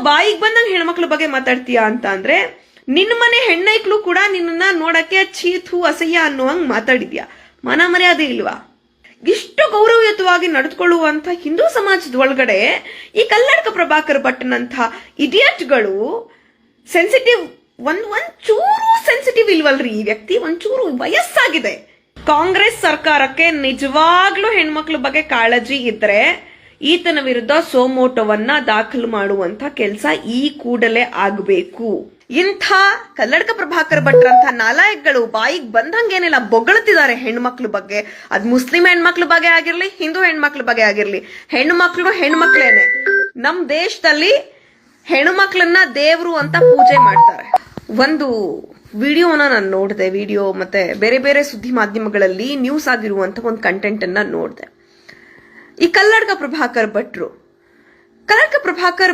ಬಾಯಿಗೆ ಬಂದಂಗೆ ಹೆಣ್ಮಕ್ಳ ಬಗ್ಗೆ ಮಾತಾಡ್ತೀಯಾ ಅಂತ ಅಂದ್ರೆ ನಿನ್ನ ಮನೆ ಹೆಣ್ಣೈಕ್ಳು ಕೂಡ ನಿನ್ನ ನೋಡಕ್ಕೆ ಚೀತು ಅಸಹ್ಯ ಅನ್ನುವಂಗ್ ಮಾತಾಡಿದ್ಯಾ? ಮನ ಮರ್ಯಾದೆ ಇಲ್ವಾ? ಇಷ್ಟು ಗೌರವಯುತವಾಗಿ ನಡೆದುಕೊಳ್ಳುವಂತ ಹಿಂದೂ ಸಮಾಜದ ಒಳಗಡೆ ಈ ಕಲ್ಲಡ್ಕ ಪ್ರಭಾಕರ್ ಭಟ್ನಂಥ ಇಡಿಯಟ್ಗಳು ಸೆನ್ಸಿಟಿವ್ ಒಂಚೂರು ಸೆನ್ಸಿಟಿವ್ ಇಲ್ವಲ್ರಿ? ಈ ವ್ಯಕ್ತಿ ಒಂಚೂರು ವಯಸ್ಸಾಗಿದೆ. ಕಾಂಗ್ರೆಸ್ ಸರ್ಕಾರಕ್ಕೆ ನಿಜವಾಗ್ಲೂ ಹೆಣ್ಮಕ್ಳ ಬಗ್ಗೆ ಕಾಳಜಿ ಇದ್ರೆ ಈತನ ವಿರುದ್ಧ ಸೋಮೋಟೋವನ್ನ ದಾಖಲು ಮಾಡುವಂತ ಕೆಲಸ ಈ ಕೂಡಲೇ ಆಗಬೇಕು. ಇಂಥ ಕಲ್ಲಡ್ಕ ಪ್ರಭಾಕರ್ ಭಟ್ರಂತ ನಾಲಾಯಕ್ಗಳು ಬಾಯಿಗೆ ಬಂದಂಗೇನೆಲ್ಲ ಬೊಗಳ್ತಿದ್ದಾರೆ ಹೆಣ್ಮಕ್ಳ ಬಗ್ಗೆ. ಅದ್ ಮುಸ್ಲಿಂ ಹೆಣ್ಮಕ್ಳ ಬಗ್ಗೆ ಆಗಿರ್ಲಿ, ಹಿಂದೂ ಹೆಣ್ಮಕ್ಳ ಬಗ್ಗೆ ಆಗಿರ್ಲಿ, ಹೆಣ್ಮಕ್ಳೇನೆ. ನಮ್ ದೇಶದಲ್ಲಿ ಹೆಣ್ಮಕ್ಳನ್ನ ದೇವ್ರು ಅಂತ ಪೂಜೆ ಮಾಡ್ತಾರೆ. ಒಂದು ವಿಡಿಯೋನ ನಾನು ನೋಡಿದೆ. ವಿಡಿಯೋ ಮತ್ತೆ ಬೇರೆ ಬೇರೆ ಸುದ್ದಿ ಮಾಧ್ಯಮಗಳಲ್ಲಿ ನ್ಯೂಸ್ ಆಗಿರುವಂತ ಒಂದು ಕಂಟೆಂಟ್ ಅನ್ನ ನೋಡಿದೆ. ಈ ಕಲ್ಲಡ್ಕ ಪ್ರಭಾಕರ್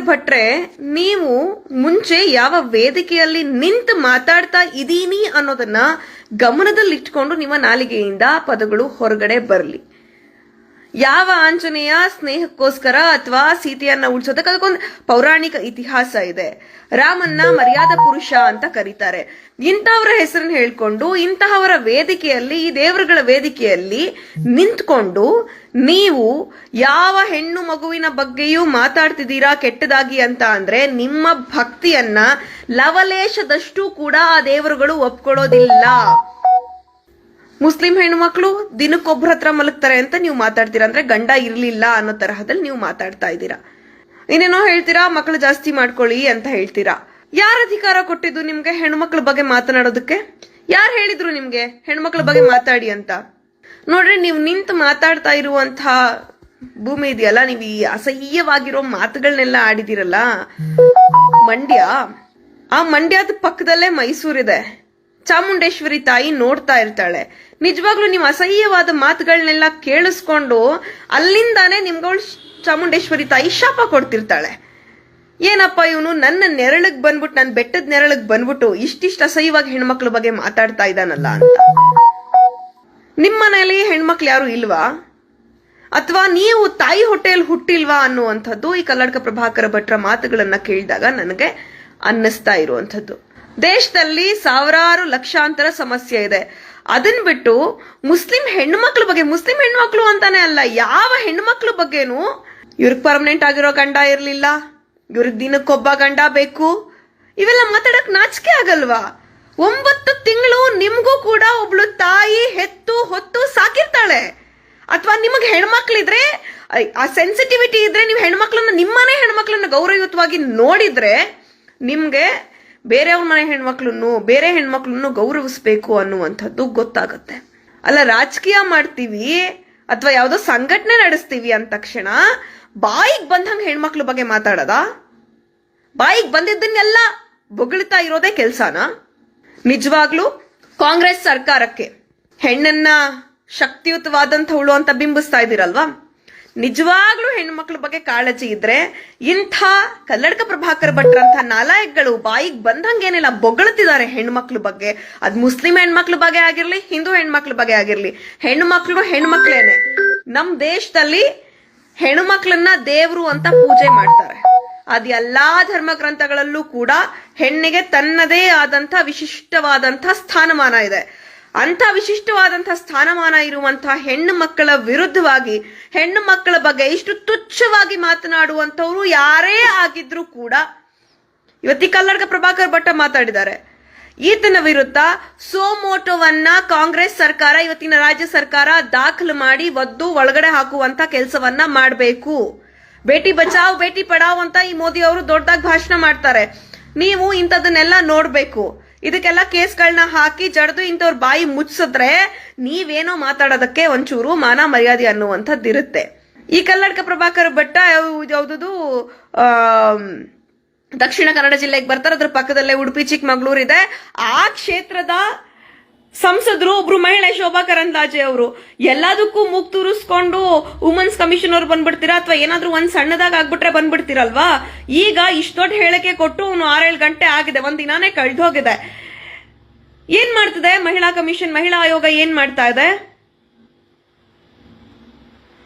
ಭಟ್ರೆ, ನೀವು ಮುಂಚೆ ಯಾವ ವೇದಿಕೆಯಲ್ಲಿ ನಿಂತು ಮಾತಾಡ್ತಾ ಇದೀನಿ ಅನ್ನೋದನ್ನ ಗಮನದಲ್ಲಿಟ್ಕೊಂಡು ನಿಮ್ಮ ನಾಲಿಗೆಯಿಂದ ಪದಗಳು ಹೊರಗಡೆ ಬರಲಿ. ಯಾವ ಆಂಜನೇಯ ಸ್ನೇಹಕ್ಕೋಸ್ಕರ ಅಥವಾ ಸೀತೆಯನ್ನ ಉಳಿಸೋದಕ್ಕೆ ಅದಕ್ಕೊಂದು ಪೌರಾಣಿಕ ಇತಿಹಾಸ ಇದೆ. ರಾಮನ್ನ ಮರ್ಯಾದ ಪುರುಷ ಅಂತ ಕರೀತಾರೆ. ಇಂತಹವರ ಹೆಸರನ್ನ ಹೇಳ್ಕೊಂಡು ಇಂತಹವರ ವೇದಿಕೆಯಲ್ಲಿ, ಈ ದೇವರುಗಳ ವೇದಿಕೆಯಲ್ಲಿ ನಿಂತ್ಕೊಂಡು ನೀವು ಯಾವ ಹೆಣ್ಣು ಮಗುವಿನ ಬಗ್ಗೆಯೂ ಮಾತಾಡ್ತಿದ್ದೀರಾ ಕೆಟ್ಟದಾಗಿ ಅಂತ ಅಂದ್ರೆ ನಿಮ್ಮ ಭಕ್ತಿಯನ್ನ ಲವಲೇಶದಷ್ಟು ಕೂಡ ಆ ದೇವರುಗಳು ಒಪ್ಕೊಳ್ಳೋದಿಲ್ಲ. ಮುಸ್ಲಿಂ ಹೆಣ್ಮಕ್ಳು ದಿನಕ್ಕೊಬ್ಬರ ಹತ್ರ ಮಲಗ್ತಾರೆ ಅಂತ ನೀವು ಮಾತಾಡ್ತೀರಾ, ಅಂದ್ರೆ ಗಂಡ ಇರ್ಲಿಲ್ಲ ಅನ್ನೋ ತರಹದಲ್ಲಿ ನೀವು ಮಾತಾಡ್ತಾ ಇದ್ದೀರಾ. ಇನ್ನೇನೋ ಹೇಳ್ತೀರಾ, ಮಕ್ಕಳು ಜಾಸ್ತಿ ಮಾಡ್ಕೊಳ್ಳಿ ಅಂತ ಹೇಳ್ತೀರಾ. ಯಾರ ಅಧಿಕಾರ ಕೊಟ್ಟಿದ್ದು ನಿಮ್ಗೆ ಹೆಣ್ಮಕ್ಳ ಬಗ್ಗೆ ಮಾತನಾಡೋದಕ್ಕೆ? ಯಾರು ಹೇಳಿದ್ರು ನಿಮ್ಗೆ ಹೆಣ್ಮಕ್ಳ ಬಗ್ಗೆ ಮಾತಾಡಿ ಅಂತ? ನೋಡ್ರಿ, ನೀವು ನಿಂತು ಮಾತಾಡ್ತಾ ಇರುವಂತಹ ಭೂಮಿ ಇದೆಯಲ್ಲ, ನೀವು ಈ ಅಸಹ್ಯವಾಗಿರೋ ಮಾತುಗಳನ್ನೆಲ್ಲ ಆಡಿದಿರಲ್ಲ, ಆ ಮಂಡ್ಯದ ಪಕ್ಕದಲ್ಲೇ ಮೈಸೂರಿದೆ. ಚಾಮುಂಡೇಶ್ವರಿ ತಾಯಿ ನೋಡ್ತಾ ಇರ್ತಾಳೆ. ನಿಜವಾಗ್ಲೂ ನೀವು ಅಸಹ್ಯವಾದ ಮಾತುಗಳನ್ನೆಲ್ಲ ಕೇಳಿಸ್ಕೊಂಡು ಅಲ್ಲಿಂದಾನೇ ನಿಮ್ಗಳು ಚಾಮುಂಡೇಶ್ವರಿ ತಾಯಿ ಶಾಪ ಕೊಡ್ತಿರ್ತಾಳೆ. ಏನಪ್ಪ ಇವನು ನನ್ನ ನೆರಳಿಗೆ ಬಂದ್ಬಿಟ್ಟು, ನನ್ನ ಬೆಟ್ಟದ ನೆರಳಿಗೆ ಬಂದ್ಬಿಟ್ಟು ಇಷ್ಟಿಷ್ಟು ಅಸಹ್ಯವಾಗಿ ಹೆಣ್ಮಕ್ಳ ಬಗ್ಗೆ ಮಾತಾಡ್ತಾ ಇದ್ದಾನಲ್ಲ ಅಂತ. ನಿಮ್ಮ ಮನೆಯಲ್ಲಿ ಹೆಣ್ಮಕ್ಳು ಯಾರು ಇಲ್ವಾ? ಅಥವಾ ನೀವು ತಾಯಿ ಹೊಟ್ಟೆಯಲ್ಲಿ ಹುಟ್ಟಿಲ್ವಾ ಅನ್ನುವಂಥದ್ದು ಈ ಕಲ್ಲಡ್ಕ ಪ್ರಭಾಕರ ಭಟ್ರ ಮಾತುಗಳನ್ನ ಕೇಳಿದಾಗ ನನಗೆ ಅನ್ನಿಸ್ತಾ ಇರುವಂಥದ್ದು. ದೇಶದಲ್ಲಿ ಸಾವಿರಾರು ಲಕ್ಷಾಂತರ ಸಮಸ್ಯೆ ಇದೆ. ಅದನ್ ಬಿಟ್ಟು ಮುಸ್ಲಿಂ ಹೆಣ್ಮಕ್ಳು ಅಂತಾನೆ ಅಲ್ಲ, ಯಾವ ಹೆಣ್ಮಕ್ಳ ಬಗ್ಗೆನೂ ಇವ್ರಿಗೆ ಪರ್ಮನೆಂಟ್ ಆಗಿರೋ ಗಂಡ ಇರ್ಲಿಲ್ಲ, ಇವ್ರಿಗೆ ದಿನಕ್ಕೊಬ್ಬ ಗಂಡ ಬೇಕು, ಇವೆಲ್ಲ ಮಾತಾಡಕ್ ನಾಚಿಕೆ ಆಗಲ್ವಾ? 9 ತಿಂಗಳು ನಿಮ್ಗೂ ಕೂಡ ಒಬ್ಳು ತಾಯಿ ಹೊತ್ತು ಸಾಕಿರ್ತಾಳೆ. ಅಥವಾ ನಿಮಗೆ ಹೆಣ್ಮಕ್ಳಿದ್ರೆ, ಆ ಸೆನ್ಸಿಟಿವಿಟಿ ಇದ್ರೆ, ನೀವು ನಿಮ್ಮನೆ ಹೆಣ್ಮಕ್ಳನ್ನ ಗೌರವಯುತವಾಗಿ ನೋಡಿದ್ರೆ ನಿಮ್ಗೆ ಬೇರೆಯವ್ರ ಮನೆ ಬೇರೆ ಹೆಣ್ಮಕ್ಳನ್ನು ಗೌರವಿಸ್ಬೇಕು ಅನ್ನುವಂಥದ್ದು ಗೊತ್ತಾಗುತ್ತೆ. ಅಲ್ಲ, ರಾಜಕೀಯ ಮಾಡ್ತೀವಿ ಅಥವಾ ಯಾವ್ದೋ ಸಂಘಟನೆ ನಡೆಸ್ತೀವಿ ಅಂದ ತಕ್ಷಣ ಬಾಯಿಗೆ ಬಂದಂಗ ಹೆಣ್ಮಕ್ಳ ಬಗ್ಗೆ ಮಾತಾಡೋದಾ? ಬಾಯಿಗೆ ಬಂದಿದ್ದನ್ನೆಲ್ಲ ಬೊಗಳ್ತಾ ಇರೋದೇ ಕೆಲ್ಸನಾ? ನಿಜವಾಗ್ಲೂ ಕಾಂಗ್ರೆಸ್ ಸರ್ಕಾರಕ್ಕೆ ಹೆಣ್ಣನ್ನ ಶಕ್ತಿಯುತವಾದಂಥವಳು ಅಂತ ಬಿಂಬಿಸ್ತಾ ಇದ್ದೀರಲ್ವಾ? ನಿಜವಾಗ್ಲೂ ಹೆಣ್ಮಕ್ಳ ಬಗ್ಗೆ ಕಾಳಜಿ ಇದ್ರೆ ಇಂಥ ಕಲ್ಲಡ್ಕ ಪ್ರಭಾಕರ್ ಭಟ್ರಂಥ ನಾಲಾಯಕ್ಗಳು ಬಾಯಿಗೆ ಬಂದಂಗೇನೆಲ್ಲ ಬೊಗಳ್ತಿದ್ದಾರೆ ಹೆಣ್ಮಕ್ಳ ಬಗ್ಗೆ. ಅದ್ ಮುಸ್ಲಿಂ ಹೆಣ್ಮಕ್ಳ ಬಗ್ಗೆ ಆಗಿರ್ಲಿ, ಹಿಂದೂ ಹೆಣ್ಮಕ್ಳ ಬಗ್ಗೆ ಆಗಿರ್ಲಿ, ಹೆಣ್ಮಕ್ಳೇನೆ. ನಮ್ ದೇಶದಲ್ಲಿ ಹೆಣ್ಮಕ್ಳನ್ನ ದೇವ್ರು ಅಂತ ಪೂಜೆ ಮಾಡ್ತಾರೆ. ಅದ್ ಎಲ್ಲಾ ಧರ್ಮ ಗ್ರಂಥಗಳಲ್ಲೂ ಕೂಡ ಹೆಣ್ಣಿಗೆ ತನ್ನದೇ ಆದಂತ ವಿಶಿಷ್ಟವಾದಂತ ಸ್ಥಾನಮಾನ ಇದೆ. ಅಂತ ವಿಶಿಷ್ಟವಾದಂತಹ ಸ್ಥಾನಮಾನ ಇರುವಂತಹ ಹೆಣ್ಣು ಮಕ್ಕಳ ವಿರುದ್ಧವಾಗಿ, ಹೆಣ್ಣು ಮಕ್ಕಳ ಬಗ್ಗೆ ಇಷ್ಟು ತುಚ್ಛವಾಗಿ ಮಾತನಾಡುವಂತವ್ರು ಯಾರೇ ಆಗಿದ್ರು ಕೂಡ, ಇವತ್ತಿ ಕಲ್ಲಡ್ಕ ಪ್ರಭಾಕರ್ ಭಟ್ಟ ಮಾತಾಡಿದ್ದಾರೆ. ಈತನ ವಿರುದ್ಧ ಸೋಮೋಟೋವನ್ನ ಕಾಂಗ್ರೆಸ್ ಸರ್ಕಾರ, ಇವತ್ತಿನ ರಾಜ್ಯ ಸರ್ಕಾರ ದಾಖಲು ಮಾಡಿ ಒದ್ದು ಒಳಗಡೆ ಹಾಕುವಂತ ಕೆಲಸವನ್ನ ಮಾಡಬೇಕು. ಬೇಟಿ ಬಚಾವ್ ಬೇಟಿ ಪಡಾವ್ ಅಂತ ಈ ಮೋದಿ ಅವರು ದೊಡ್ಡದಾಗಿ ಭಾಷಣ ಮಾಡ್ತಾರೆ. ನೀವು ಇಂಥದನ್ನೆಲ್ಲ ನೋಡ್ಬೇಕು. ಇದಕ್ಕೆಲ್ಲ ಕೇಸ್ಗಳನ್ನ ಹಾಕಿ ಜಡ್ದು ಇಂಥವ್ರ ಬಾಯಿ ಮುಚ್ಚಿಸಿದ್ರೆ ನೀವೇನೋ ಮಾತಾಡೋದಕ್ಕೆ ಒಂಚೂರು ಮಾನ ಮರ್ಯಾದೆ ಅನ್ನುವಂಥದ್ದು ಇರುತ್ತೆ. ಈ ಕಲ್ಲಡ್ಕ ಪ್ರಭಾಕರ್ ಭಟ್ಟ ಯಾವ್ದು ದಕ್ಷಿಣ ಕನ್ನಡ ಜಿಲ್ಲೆಗೆ ಬರ್ತಾರೆ. ಅದ್ರ ಪಕ್ಕದಲ್ಲೇ ಉಡುಪಿ ಚಿಕ್ಕಮಗಳೂರು ಇದೆ. ಆ ಕ್ಷೇತ್ರದ ಸಂಸದರು ಒಬ್ರು ಮಹಿಳೆ ಶೋಭಾ ಕರಂದ್ಲಾಜೆ ಅವರು ಎಲ್ಲದಕ್ಕೂ ಮೂಗ್ ತೂರಿಸ್ಕೊಂಡು ವುಮೆನ್ಸ್ ಕಮಿಷನ್ ಅವ್ರು ಬಂದ್ಬಿಡ್ತೀರಾ, ಅಥವಾ ಏನಾದ್ರೂ ಒಂದ್ ಸಣ್ಣದಾಗ ಆಗ್ಬಿಟ್ರೆ ಬಂದ್ಬಿಡ್ತೀರಲ್ವಾ? ಈಗ ಇಷ್ಟ ದೊಡ್ಡ ಹೇಳಿಕೆ ಕೊಟ್ಟು 6-7 ಗಂಟೆ ಆಗಿದೆ, ಒಂದ್ ದಿನಾನೇ ಕಳೆದು ಹೋಗಿದೆ. ಏನ್ ಮಾಡ್ತದೆ ಮಹಿಳಾ ಕಮಿಷನ್, ಮಹಿಳಾ ಆಯೋಗ ಏನ್ ಮಾಡ್ತಾ ಇದೆ?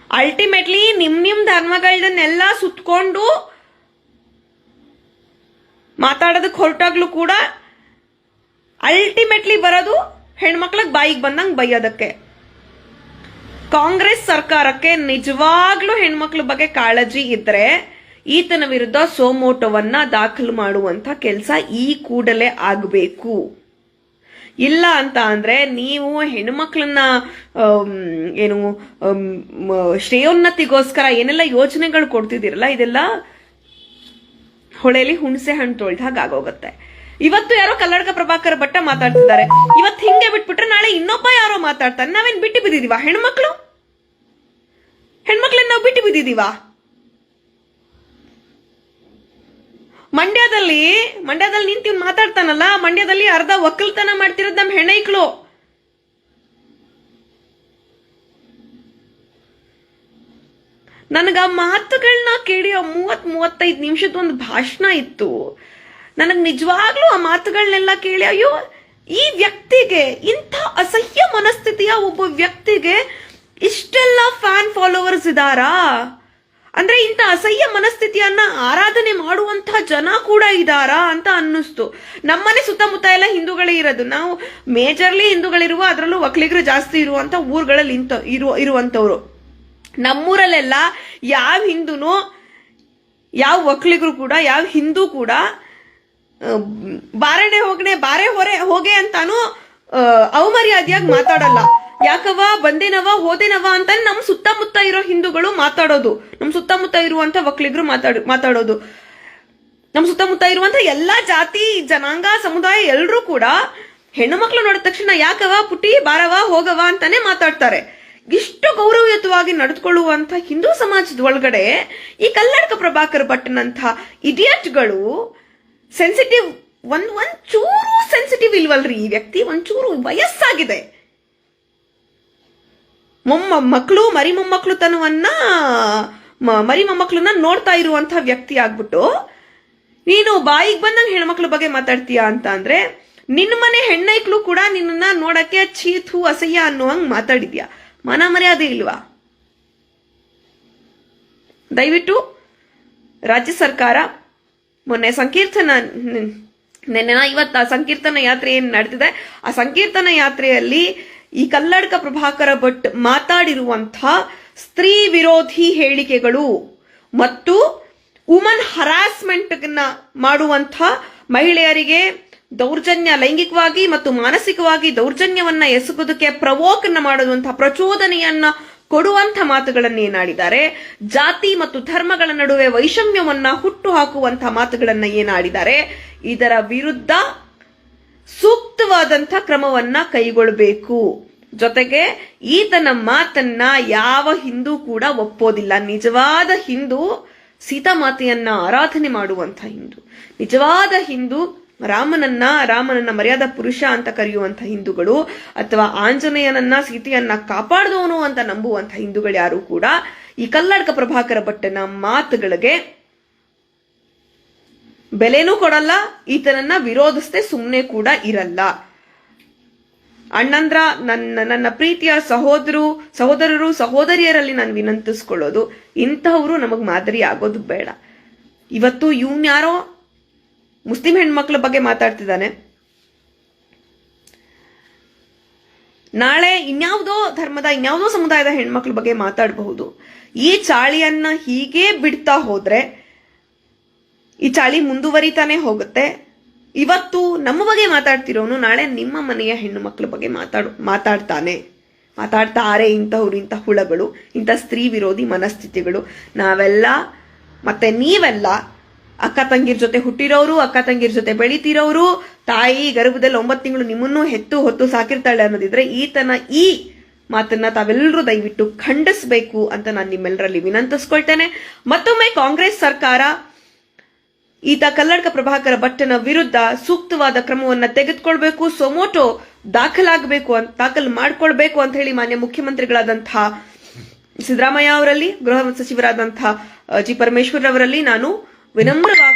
ಅಲ್ಟಿಮೇಟ್ಲಿ ನಿಮ್ ಧರ್ಮಗಳನ್ನೆಲ್ಲ ಸುತ್ಕೊಂಡು ಮಾತಾಡೋದಕ್ಕೆ ಹೊರಟಾಗ್ಲೂ ಕೂಡ ಅಲ್ಟಿಮೇಟ್ಲಿ ಬರೋದು ಹೆಣ್ಮಕ್ಳಿಗೆ ಬಾಯಿಗೆ ಬಂದಂಗೆ ಬೈಯೋದಕ್ಕೆ. ಕಾಂಗ್ರೆಸ್ ಸರ್ಕಾರಕ್ಕೆ ನಿಜವಾಗ್ಲೂ ಹೆಣ್ಮಕ್ಳ ಬಗ್ಗೆ ಕಾಳಜಿ ಇದ್ರೆ ಈತನ ವಿರುದ್ಧ ಸೋಮೋಟೋವನ್ನ ದಾಖಲು ಮಾಡುವಂತ ಕೆಲಸ ಈ ಕೂಡಲೇ ಆಗಬೇಕು. ಇಲ್ಲ ಅಂತ ಅಂದ್ರೆ ನೀವು ಹೆಣ್ಮಕ್ಳನ್ನ ಏನು ಶ್ರೇಯೋನ್ನತಿಗೋಸ್ಕರ ಏನೆಲ್ಲ ಯೋಜನೆಗಳು ಕೊಡ್ತಿದ್ದೀರಲ್ಲ, ಇದೆಲ್ಲ ಹೊಳೆಲಿ ಹುಣಸೆ ಹಣ್ಣು ತೊಳ್ದಾಗ ಆಗೋಗುತ್ತೆ. ಇವತ್ತು ಯಾರೋ ಕಲ್ಲಡ್ಕ ಪ್ರಭಾಕರ್ ಭಟ್ಟ ಮಾತಾಡ್ತಿದ್ದಾರೆ, ಇವತ್ತು ಹಿಂಗೆ ಬಿಟ್ಬಿಟ್ರೆ ನಾಳೆ ಇನ್ನೊಬ್ಬ ಯಾರೋ ಮಾತಾಡ್ತಾರೆ. ನಾವೇನ್ ಬಿಟ್ಟು ಬಿದ್ದಿದೀವ? ಹೆಣ್ಮಕ್ಳನ್ನ ನಾವು ಬಿಟ್ಟು ಬಿದ್ದಿದೀವ? ಮಂಡ್ಯದಲ್ಲಿ ನಿಂತು ಮಾತಾಡ್ತಾನಲ್ಲ, ಮಂಡ್ಯದಲ್ಲಿ ಅರ್ಧ ಒಕ್ಕಲ್ತನ ಮಾಡ್ತಿರೋದು ನಮ್ ಹೆಣ್ಣೈಕ್ಳು. ನನಗ ಮಾತುಗಳನ್ನ ಕೇಳಿ 30-35 ನಿಮಿಷದ ಒಂದು ಭಾಷಣ ಇತ್ತು. ನನಗ್ ನಿಜವಾಗ್ಲೂ ಆ ಮಾತುಗಳನ್ನೆಲ್ಲ ಕೇಳಿ, ಅಯ್ಯೋ, ಈ ವ್ಯಕ್ತಿಗೆ, ಇಂಥ ಅಸಹ್ಯ ಮನಸ್ಥಿತಿಯ ಒಬ್ಬ ವ್ಯಕ್ತಿಗೆ ಇಷ್ಟೆಲ್ಲ ಫ್ಯಾನ್ ಫಾಲೋವರ್ಸ್ ಇದಾರಾ? ಅಂದ್ರೆ ಇಂಥ ಅಸಹ್ಯ ಮನಸ್ಥಿತಿಯನ್ನ ಆರಾಧನೆ ಮಾಡುವಂತಹ ಜನ ಕೂಡ ಇದಾರಾ ಅಂತ ಅನ್ನಿಸ್ತು. ನಮ್ಮನೆ ಸುತ್ತಮುತ್ತ ಎಲ್ಲ ಹಿಂದೂಗಳೇ ಇರೋದು. ನಾವು ಮೇಜರ್ಲಿ ಹಿಂದೂಗಳಿರುವ, ಅದರಲ್ಲೂ ಒಕ್ಕಲಿಗರು ಜಾಸ್ತಿ ಇರುವಂತ ಊರುಗಳಲ್ಲಿ ಇರುವಂತವ್ರು. ನಮ್ಮೂರಲ್ಲೆಲ್ಲ ಯಾವ ಹಿಂದೂನು, ಯಾವ ಒಕ್ಕಲಿಗರು ಕೂಡ, ಯಾವ ಹಿಂದೂ ಕೂಡ ಬಾರೆ ಹೋಗೆ ಅಂತಾನು ಅವಮರ್ಯಾದೆಯಾಗಿ ಮಾತಾಡಲ್ಲ. ಯಾಕವ ಬಂದೇನವ ಹೋದೇನವ ಅಂತ ನಮ್ ಸುತ್ತಮುತ್ತ ಇರೋ ಹಿಂದೂಗಳು ಮಾತಾಡೋದು, ನಮ್ ಸುತ್ತಮುತ್ತ ಇರುವಂತ ಒಕ್ಕಲಿಗರು ಮಾತಾಡೋದು, ನಮ್ ಸುತ್ತಮುತ್ತ ಇರುವಂತ ಎಲ್ಲಾ ಜಾತಿ ಜನಾಂಗ ಸಮುದಾಯ ಎಲ್ರೂ ಕೂಡ ಹೆಣ್ಣು ಮಕ್ಳು ನೋಡಿದ ತಕ್ಷಣ ಯಾಕವ ಪುಟಿ ಬಾರವ ಹೋಗವ ಅಂತಾನೆ ಮಾತಾಡ್ತಾರೆ. ಇಷ್ಟು ಗೌರವಯುತವಾಗಿ ನಡೆದುಕೊಳ್ಳುವಂತ ಹಿಂದೂ ಸಮಾಜದ ಒಳಗಡೆ ಈ ಕಲ್ಲಡ್ಕ ಪ್ರಭಾಕರ್ ಭಟ್ನಂತ ಇಡಿಯಟ್ಗಳು ಸೆನ್ಸಿಟಿವ್, ಒಂಚೂರು ಸೆನ್ಸಿಟಿವ್ ಇಲ್ವಲ್ರಿ ಈ ವ್ಯಕ್ತಿ. ಒಂಚೂರು ವಯಸ್ಸಾಗಿದೆ, ಮರಿ ಮೊಮ್ಮಕ್ಕಳು ತನವನ್ನ ಮರಿ ಮೊಮ್ಮಕ್ಕಳನ್ನ ನೋಡ್ತಾ ಇರುವಂತ ವ್ಯಕ್ತಿ ಆಗ್ಬಿಟ್ಟು ನೀನು ಬಾಯಿಗೆ ಬಂದಂಗೆ ಹೆಣ್ಮಕ್ಳ ಬಗ್ಗೆ ಮಾತಾಡ್ತೀಯಾ ಅಂತ ಅಂದ್ರೆ, ನಿನ್ನ ಮನೆ ಹೆಣ್ಣೈಕ್ಳು ಕೂಡ ನಿನ್ನ ನೋಡಕ್ಕೆ ಚೀತು ಅಸಹ್ಯ ಅನ್ನುವಂಗ್ ಮಾತಾಡಿದ್ಯಾ? ಮನ ಮರ್ಯಾದೆ ಇಲ್ವಾ? ದಯವಿಟ್ಟು ರಾಜ್ಯ ಸರ್ಕಾರ ಮೊನ್ನೆ ಇವತ್ತು ಆ ಸಂಕೀರ್ತನ ಯಾತ್ರೆ ಏನ್ ನಡೆದಿದೆ, ಆ ಸಂಕೀರ್ತನ ಯಾತ್ರೆಯಲ್ಲಿ ಈ ಕಲ್ಲಡ್ಕ ಪ್ರಭಾಕರ ಭಟ್ ಮಾತಾಡಿರುವಂತಹ ಸ್ತ್ರೀ ವಿರೋಧಿ ಹೇಳಿಕೆಗಳು ಮತ್ತು ವುಮನ್ ಹರಾಸ್ಮೆಂಟ್ ಮಾಡುವಂತ ಮಹಿಳೆಯರಿಗೆ ದೌರ್ಜನ್ಯ, ಲೈಂಗಿಕವಾಗಿ ಮತ್ತು ಮಾನಸಿಕವಾಗಿ ದೌರ್ಜನ್ಯವನ್ನ ಎಸಗುವುದಕ್ಕೆ ಪ್ರವೋಕನ್ನ ಮಾಡುವಂತಹ ಪ್ರಚೋದನೆಯನ್ನ ಕೊಡುವಂತ ಮಾತುಗಳನ್ನೇನಾಡಿದ್ದಾರೆ. ಜಾತಿ ಮತ್ತು ಧರ್ಮಗಳ ನಡುವೆ ವೈಷಮ್ಯವನ್ನ ಹುಟ್ಟು ಹಾಕುವಂತಹ ಮಾತುಗಳನ್ನ ಏನಾಡಿದ್ದಾರೆ. ಇದರ ವಿರುದ್ಧ ಸೂಕ್ತವಾದಂಥ ಕ್ರಮವನ್ನ ಕೈಗೊಳ್ಳಬೇಕು. ಜೊತೆಗೆ ಈತನ ಮಾತನ್ನ ಯಾವ ಹಿಂದೂ ಕೂಡ ಒಪ್ಪೋದಿಲ್ಲ. ನಿಜವಾದ ಹಿಂದೂ ಸೀತಾಮಾತೆಯನ್ನ ಆರಾಧನೆ ಮಾಡುವಂತ ಹಿಂದೂ, ನಿಜವಾದ ಹಿಂದೂ ರಾಮನನ್ನ ಮರ್ಯಾದಾ ಪುರುಷ ಅಂತ ಕರೆಯುವಂತ ಹಿಂದೂಗಳು, ಅಥವಾ ಆಂಜನೇಯನನ್ನ ಸೀತೆಯನ್ನ ಕಾಪಾಡಿದವನು ಅಂತ ನಂಬುವಂತ ಹಿಂದೂಗಳು ಯಾರು ಕೂಡ ಈ ಕಲ್ಲಡ್ಕ ಪ್ರಭಾಕರ ಭಟ್ಟನ ಮಾತುಗಳಿಗೆ ಬೆಲೆನೂ ಕೊಡಲ್ಲ, ಈತನನ್ನ ವಿರೋಧಿಸದೆ ಸುಮ್ಮನೆ ಕೂಡ ಇರಲ್ಲ. ಅಣ್ಣಂದ್ರ, ನನ್ನ ಪ್ರೀತಿಯ ಸಹೋದರರು ಸಹೋದರಿಯರಲ್ಲಿ ನಾನು ವಿನಂತಿಸ್ಕೊಳ್ಳೋದು, ಇಂತಹವರು ನಮಗ್ ಮಾದರಿ ಆಗೋದು ಬೇಡ. ಇವತ್ತು ಯಾರೋ ಮುಸ್ಲಿಂ ಹೆಣ್ಮಕ್ಳ ಬಗ್ಗೆ ಮಾತಾಡ್ತಿದ್ದಾನೆ, ನಾಳೆ ಇನ್ಯಾವುದೋ ಧರ್ಮದ ಇನ್ಯಾವುದೋ ಸಮುದಾಯದ ಹೆಣ್ಮಕ್ಳ ಬಗ್ಗೆ ಮಾತಾಡಬಹುದು. ಈ ಚಾಳಿಯನ್ನ ಹೀಗೆ ಬಿಡ್ತಾ ಹೋದ್ರೆ ಈ ಚಾಳಿ ಮುಂದುವರಿತಾನೆ ಹೋಗುತ್ತೆ. ಇವತ್ತು ನಮ್ಮ ಬಗ್ಗೆ ಮಾತಾಡ್ತಿರೋನು ನಾಳೆ ನಿಮ್ಮ ಮನೆಯ ಹೆಣ್ಣು ಮಕ್ಕಳ ಬಗ್ಗೆ ಮಾತಾಡ್ತಾರೆ ಇಂಥ ಹುಳಗಳು, ಇಂಥ ಸ್ತ್ರೀ ವಿರೋಧಿ ಮನಸ್ಥಿತಿಗಳು. ನಾವೆಲ್ಲ ಮತ್ತೆ ನೀವೆಲ್ಲ ಅಕ್ಕ ತಂಗಿರ್ ಜೊತೆ ಹುಟ್ಟಿರೋರು, ಅಕ್ಕ ತಂಗಿರ್ ಜೊತೆ ಬೆಳಿತಿರೋರು, ತಾಯಿ ಗರ್ಭದಲ್ಲಿ 9 ತಿಂಗಳು ನಿಮ್ಮನ್ನು ಹೊತ್ತು ಸಾಕಿರ್ತಾಳೆ ಅನ್ನೋದಿದ್ರೆ ಈ ಮಾತನ್ನ ತಾವೆಲ್ಲರೂ ದಯವಿಟ್ಟು ಖಂಡಿಸಬೇಕು ಅಂತ ನಾನು ನಿಮ್ಮೆಲ್ಲರಲ್ಲಿ ವಿನಂತಿಸ್ಕೊಳ್ತೇನೆ. ಮತ್ತೊಮ್ಮೆ ಕಾಂಗ್ರೆಸ್ ಸರ್ಕಾರ ಈತ ಕಲ್ಲಡ್ಕ ಪ್ರಭಾಕರ ಭಟ್ಟನ ವಿರುದ್ಧ ಸೂಕ್ತವಾದ ಕ್ರಮವನ್ನ ತೆಗೆದುಕೊಳ್ಬೇಕು, ಸೊಮೋಟೋ ದಾಖಲು ಮಾಡ್ಕೊಳ್ಬೇಕು ಅಂತ ಹೇಳಿ ಮಾನ್ಯ ಮುಖ್ಯಮಂತ್ರಿಗಳಾದಂತಹ ಸಿದ್ದರಾಮಯ್ಯ ಅವರಲ್ಲಿ, ಗೃಹ ಸಚಿವರಾದಂತಹ ಜಿ ಪರಮೇಶ್ವರ್ ಅವರಲ್ಲಿ ನಾನು ವಿನಮ್ರವಾಗಿ